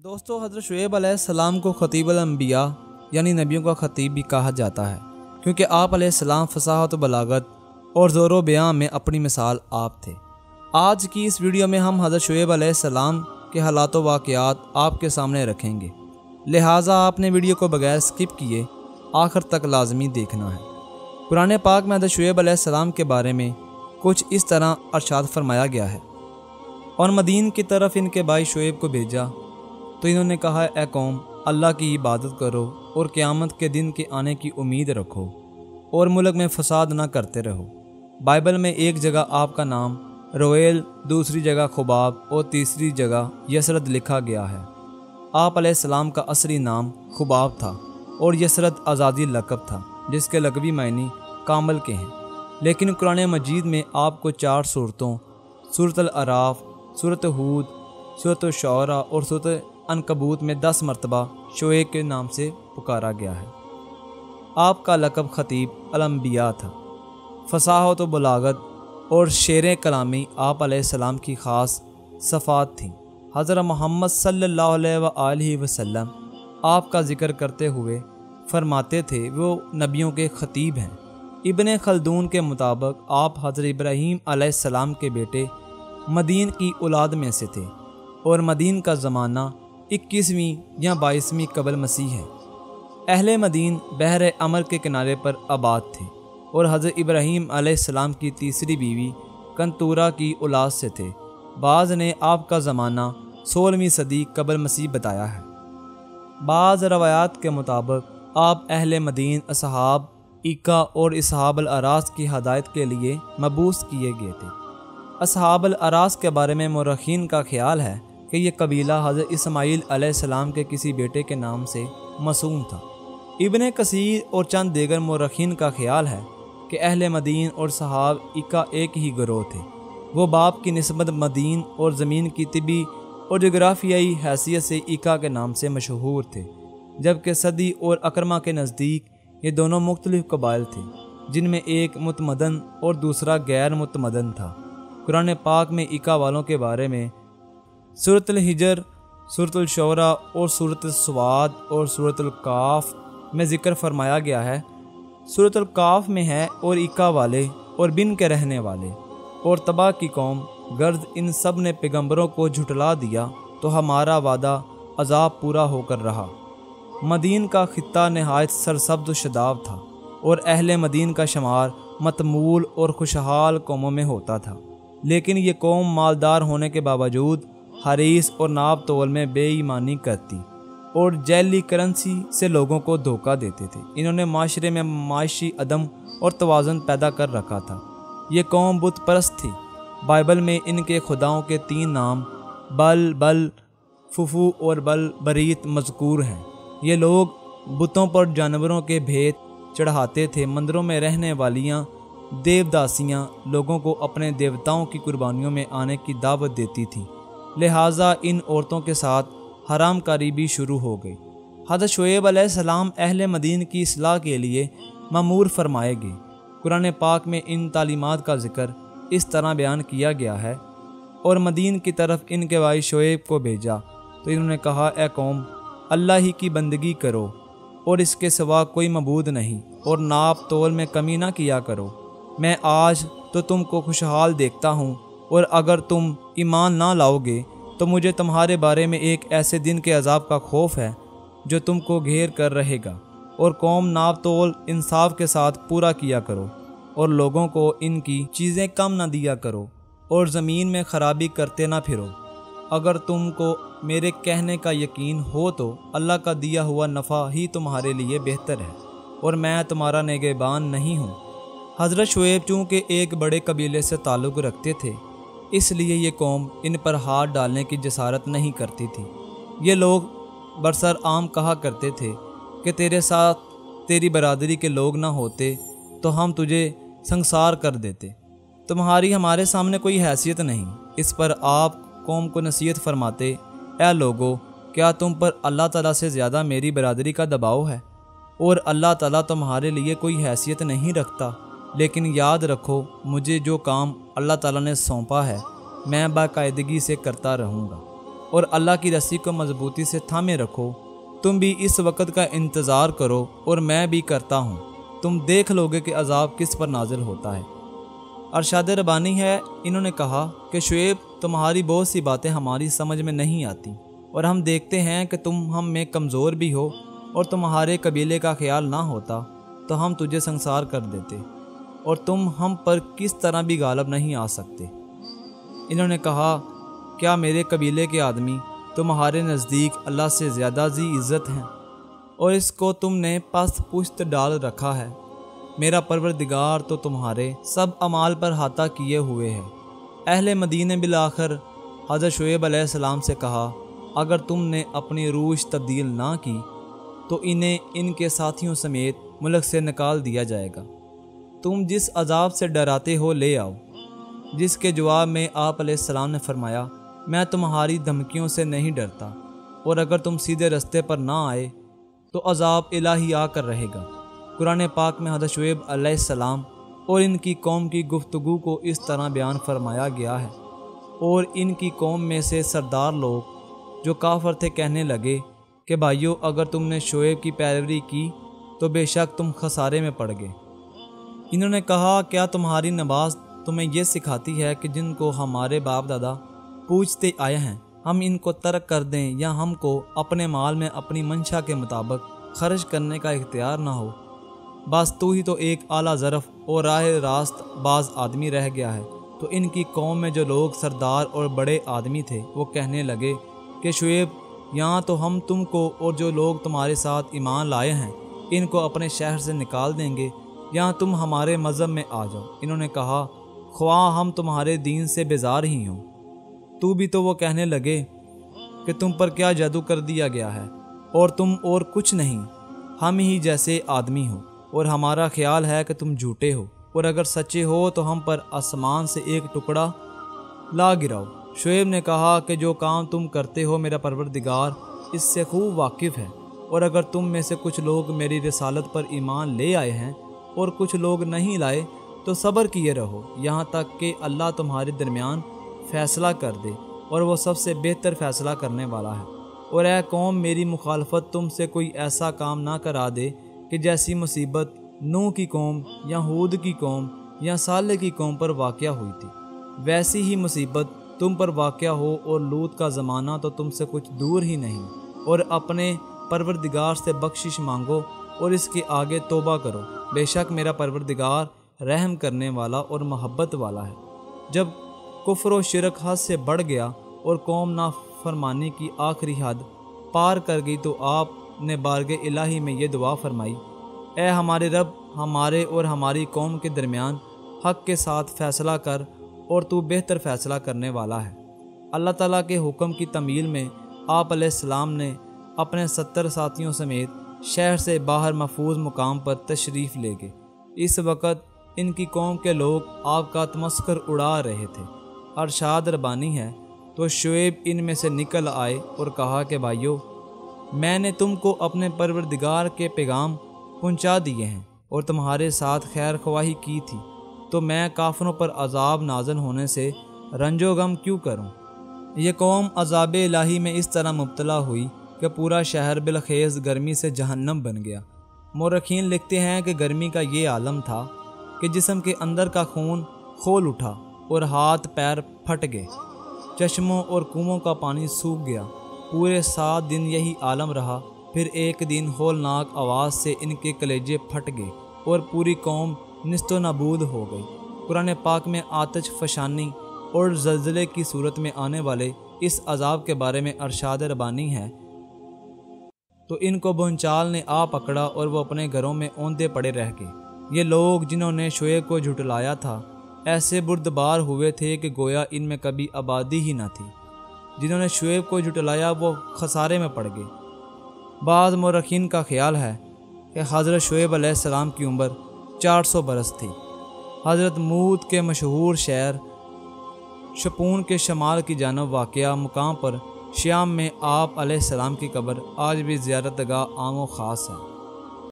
دوستو حضرت شعیب علیہ السلام کو خطیب الانبیاء یعنی نبیوں کا خطیب بھی کہا جاتا ہے، کیونکہ آپ علیہ السلام فصاحت و بلاغت اور زور و بیان میں اپنی مثال آپ تھے۔ آج کی اس ویڈیو میں ہم حضرت شعیب علیہ السلام کے حالات و واقعات آپ کے سامنے رکھیں گے، لہٰذا آپ نے ویڈیو کو بغیر سکپ کیے آخر تک لازمی دیکھنا ہے۔ قرآن پاک میں حضرت شعیب علیہ السلام کے بارے میں کچھ اس طرح ارشاد فرمایا گیا ہے، اور مدین کی طرف ان کے بھائی شعیب کو بھیجا تو انہوں نے کہا، اے قوم، اللہ کی عبادت کرو اور قیامت کے دن کے آنے کی امید رکھو اور ملک میں فساد نہ کرتے رہو۔ بائبل میں ایک جگہ آپ کا نام رویل، دوسری جگہ خباب اور تیسری جگہ یسرد لکھا گیا ہے۔ آپ علیہ السلام کا اصلی نام خباب تھا اور یسرد آزادی لقب تھا، جس کے لقبی معنی کامل کے ہیں، لیکن قرآن مجید میں آپ کو 4 صورتوں سورۃ الاعراف، سورۃ ہود، سورۃ الشعراء اور سورۃ عنکبوت میں 10 مرتبہ شعیب کے نام سے پکارا گیا ہے۔ آپ کا لقب خطیب الانبیاء تھا۔ فصاحت و بلاغت اور شعر کلامی آپ علیہ السلام کی خاص صفات تھیں۔ حضرت محمد صلی اللہ علیہ وآلہ وسلم آپ کا ذکر کرتے ہوئے فرماتے تھے وہ نبیوں کے خطیب ہیں۔ ابن خلدون کے مطابق آپ حضرت ابراہیم علیہ السلام کے بیٹے مدین کی اولاد میں سے تھے، اور مدین کا زمانہ 21ویں یا 22ویں قبل مسیح ہے۔ اہل مدین بحر امر کے کنارے پر آباد تھے اور حضرت ابراہیم علیہ السلام کی تیسری بیوی کنتورہ کی اولاد سے تھے۔ بعض نے آپ کا زمانہ 16ویں صدی قبل مسیح بتایا ہے۔ بعض روایات کے مطابق آپ اہل مدین اصحاب ایکا اور اصحاب الاراس کی ہدایت کے لیے مبعوث کیے گئے تھے۔ اصحاب الاراس کے بارے میں مورخین کا خیال ہے کہ یہ قبیلہ حضرت اسماعیل علیہ السلام کے کسی بیٹے کے نام سے موسوم تھا۔ ابن کثیر اور چند دیگر مورخین کا خیال ہے کہ اہل مدین اور صحاب ایکا ایک ہی گروہ تھے۔ وہ باپ کی نسبت مدین اور زمین کی طبی اور جغرافیائی حیثیت سے ایکا کے نام سے مشہور تھے، جبکہ صدی اور اکرمہ کے نزدیک یہ دونوں مختلف قبائل تھے، جن میں ایک متمدن اور دوسرا غیر متمدن تھا۔ قرآن پاک میں ایکا والوں کے بارے میں سورۃ الحجر، سورۃ الشعراء اور سورۃ الصواد اور سورۃ القاف میں ذکر فرمایا گیا ہے۔ سورۃ القاف میں ہے، اور ایکا والے اور بن کے رہنے والے اور تبا کی قوم، غرض ان سب نے پیغمبروں کو جھٹلا دیا تو ہمارا وعدہ عذاب پورا ہو کر رہا۔ مدین کا خطہ نہایت سرسبز و شاداب تھا، اور اہل مدین کا شمار متمول اور خوشحال قوموں میں ہوتا تھا، لیکن یہ قوم مالدار ہونے کے باوجود حریص اور ناپ تول میں بے ایمانی کرتی اور جعلی کرنسی سے لوگوں کو دھوکہ دیتے تھے۔ انہوں نے معاشرے میں معاشی عدم اور توازن پیدا کر رکھا تھا۔ یہ قوم بت پرست تھی۔ بائبل میں ان کے خداؤں کے 3 نام بل، ففو اور بریت مذکور ہیں۔ یہ لوگ بتوں پر جانوروں کے بھیت چڑھاتے تھے۔ مندروں میں رہنے والیاں دیوداسیاں لوگوں کو اپنے دیوتاؤں کی قربانیوں میں آنے کی دعوت دیتی تھیں، لہٰذا ان عورتوں کے ساتھ حرام کاری بھی شروع ہو گئی۔ حضرت شعیب علیہ السلام اہل مدین کی اصلاح کے لیے مأمور فرمائے گئے۔ قرآن پاک میں ان تعلیمات کا ذکر اس طرح بیان کیا گیا ہے، اور مدین کی طرف ان کے بھائی شعیب کو بھیجا تو انہوں نے کہا، اے قوم، اللہ ہی کی بندگی کرو اور اس کے سوا کوئی معبود نہیں، اور ناپ تول میں کمی نہ کیا کرو۔ میں آج تو تم کو خوشحال دیکھتا ہوں، اور اگر تم ایمان نہ لاؤ گے تو مجھے تمہارے بارے میں ایک ایسے دن کے عذاب کا خوف ہے جو تم کو گھیر کر رہے گا۔ اور قوم، ناپ تول انصاف کے ساتھ پورا کیا کرو، اور لوگوں کو ان کی چیزیں کم نہ دیا کرو، اور زمین میں خرابی کرتے نہ پھرو۔ اگر تم کو میرے کہنے کا یقین ہو تو اللہ کا دیا ہوا نفع ہی تمہارے لیے بہتر ہے، اور میں تمہارا نگہبان نہیں ہوں۔ حضرت شعیب چونکہ ایک بڑے قبیلے سے تعلق رکھتے تھے، اس لیے یہ قوم ان پر ہاتھ ڈالنے کی جسارت نہیں کرتی تھی۔ یہ لوگ برسر عام کہا کرتے تھے کہ تیرے ساتھ تیری برادری کے لوگ نہ ہوتے تو ہم تجھے سنگسار کر دیتے، تمہاری ہمارے سامنے کوئی حیثیت نہیں۔ اس پر آپ قوم کو نصیحت فرماتے، اے لوگو، کیا تم پر اللہ تعالیٰ سے زیادہ میری برادری کا دباؤ ہے؟ اور اللہ تعالیٰ تمہارے لیے کوئی حیثیت نہیں رکھتا؟ لیکن یاد رکھو، مجھے جو کام اللہ تعالیٰ نے سونپا ہے میں باقاعدگی سے کرتا رہوں گا۔ اور اللہ کی رسی کو مضبوطی سے تھامے رکھو۔ تم بھی اس وقت کا انتظار کرو اور میں بھی کرتا ہوں، تم دیکھ لوگے کہ عذاب کس پر نازل ہوتا ہے۔ ارشاد ربانی ہے، انہوں نے کہا کہ شعیب، تمہاری بہت سی باتیں ہماری سمجھ میں نہیں آتی، اور ہم دیکھتے ہیں کہ تم ہم میں کمزور بھی ہو، اور تمہارے قبیلے کا خیال نہ ہوتا تو ہم تجھے سنسار کر دیتے، اور تم ہم پر کس طرح بھی غالب نہیں آ سکتے۔ انہوں نے کہا، کیا میرے قبیلے کے آدمی تمہارے نزدیک اللہ سے زیادہ ذی عزت ہیں، اور اس کو تم نے پست پشت ڈال رکھا ہے؟ میرا پروردگار تو تمہارے سب اعمال پر احاطہ کیے ہوئے ہے۔ اہل مدینہ بالآخر حضرت شعیب علیہ السلام سے کہا، اگر تم نے اپنی روش تبدیل نہ کی تو انہیں ان کے ساتھیوں سمیت ملک سے نکال دیا جائے گا۔ تم جس عذاب سے ڈراتے ہو لے آؤ۔ جس کے جواب میں آپ علیہ السلام نے فرمایا، میں تمہاری دھمکیوں سے نہیں ڈرتا، اور اگر تم سیدھے رستے پر نہ آئے تو عذاب الہی آ کر رہے گا۔ قرآن پاک میں حضرت شعیب علیہ السلام اور ان کی قوم کی گفتگو کو اس طرح بیان فرمایا گیا ہے، اور ان کی قوم میں سے سردار لوگ جو کافر تھے کہنے لگے کہ بھائیو، اگر تم نے شعیب کی پیروی کی تو بے شک تم خسارے میں پڑ گئے۔ انہوں نے کہا، کیا تمہاری نماز تمہیں یہ سکھاتی ہے کہ جن کو ہمارے باپ دادا پوجتے آئے ہیں ہم ان کو ترک کر دیں، یا ہم کو اپنے مال میں اپنی منشا کے مطابق خرچ کرنے کا اختیار نہ ہو؟ بس تو ہی تو ایک اعلیٰ ظرف اور راہ راست باز آدمی رہ گیا ہے۔ تو ان کی قوم میں جو لوگ سردار اور بڑے آدمی تھے وہ کہنے لگے کہ شعیب، یہاں تو ہم تم کو اور جو لوگ تمہارے ساتھ ایمان لائے ہیں ان کو اپنے شہر سے نکال دیں گے، یہاں تم ہمارے مذہب میں آ جاؤ۔ انہوں نے کہا، خواہ ہم تمہارے دین سے بیزار ہی ہوں، تو بھی تو وہ کہنے لگے کہ تم پر کیا جادو کر دیا گیا ہے، اور تم اور کچھ نہیں، ہم ہی جیسے آدمی ہو، اور ہمارا خیال ہے کہ تم جھوٹے ہو، اور اگر سچے ہو تو ہم پر آسمان سے ایک ٹکڑا لا گراؤ۔ شعیب نے کہا کہ جو کام تم کرتے ہو میرا پروردگار اس سے خوب واقف ہے، اور اگر تم میں سے کچھ لوگ میری رسالت پر ایمان لے آئے ہیں اور کچھ لوگ نہیں لائے تو صبر کیے رہو یہاں تک کہ اللہ تمہارے درمیان فیصلہ کر دے، اور وہ سب سے بہتر فیصلہ کرنے والا ہے۔ اور اے قوم، میری مخالفت تم سے کوئی ایسا کام نہ کرا دے کہ جیسی مصیبت نوح کی قوم یا ہود کی قوم یا صالح کی قوم پر واقع ہوئی تھی، ویسی ہی مصیبت تم پر واقع ہو، اور لوط کا زمانہ تو تم سے کچھ دور ہی نہیں۔ اور اپنے پروردگار سے بخشش مانگو اور اس کے آگے توبہ کرو، بے شک میرا پروردگار رحم کرنے والا اور محبت والا ہے۔ جب کفر و شرک حد سے بڑھ گیا اور قوم نافرمانی کی آخری حد پار کر گئی تو آپ نے بارگاہ الہی میں یہ دعا فرمائی، اے ہمارے رب، ہمارے اور ہماری قوم کے درمیان حق کے ساتھ فیصلہ کر، اور تو بہتر فیصلہ کرنے والا ہے۔ اللہ تعالیٰ کے حکم کی تعمیل میں آپ علیہ السلام نے اپنے 70 ساتھیوں سمیت شہر سے باہر محفوظ مقام پر تشریف لے گئے۔ اس وقت ان کی قوم کے لوگ آپ کا تمسخر اڑا رہے تھے۔ ارشاد ربانی ہے، تو شعیب ان میں سے نکل آئے اور کہا کہ بھائیو، میں نے تم کو اپنے پروردگار کے پیغام پہنچا دیے ہیں اور تمہارے ساتھ خیر خواہی کی تھی، تو میں کافروں پر عذاب نازل ہونے سے رنج و غم کیوں کروں؟ یہ قوم عذاب الہی میں اس طرح مبتلا ہوئی کہ پورا شہر بالخیز گرمی سے جہنم بن گیا۔ مورخین لکھتے ہیں کہ گرمی کا یہ عالم تھا کہ جسم کے اندر کا خون کھول اٹھا اور ہاتھ پیر پھٹ گئے، چشموں اور کنووں کا پانی سوکھ گیا۔ پورے 7 دن یہی عالم رہا، پھر ایک دن ہولناک آواز سے ان کے کلیجے پھٹ گئے اور پوری قوم نیست و نابود ہو گئی۔ قرآن پاک میں آتش فشانی اور زلزلے کی صورت میں آنے والے اس عذاب کے بارے میں ارشاد ربانی ہے، تو ان کو بھونچال نے آ پکڑا اور وہ اپنے گھروں میں اوندے پڑے رہ گئے۔ یہ لوگ جنہوں نے شعیب کو جھٹلایا تھا ایسے بردبار ہوئے تھے کہ گویا ان میں کبھی آبادی ہی نہ تھی۔ جنہوں نے شعیب کو جھٹلایا وہ خسارے میں پڑ گئے۔ بعض مورخین کا خیال ہے کہ حضرت شعیب علیہ السلام کی عمر 400 برس تھی۔ حضرت موت کے مشہور شہر شپون کے شمال کی جانب واقع مقام پر شیام میں آپ علیہ السلام کی قبر آج بھی زیارت گاہ عام و خاص ہے۔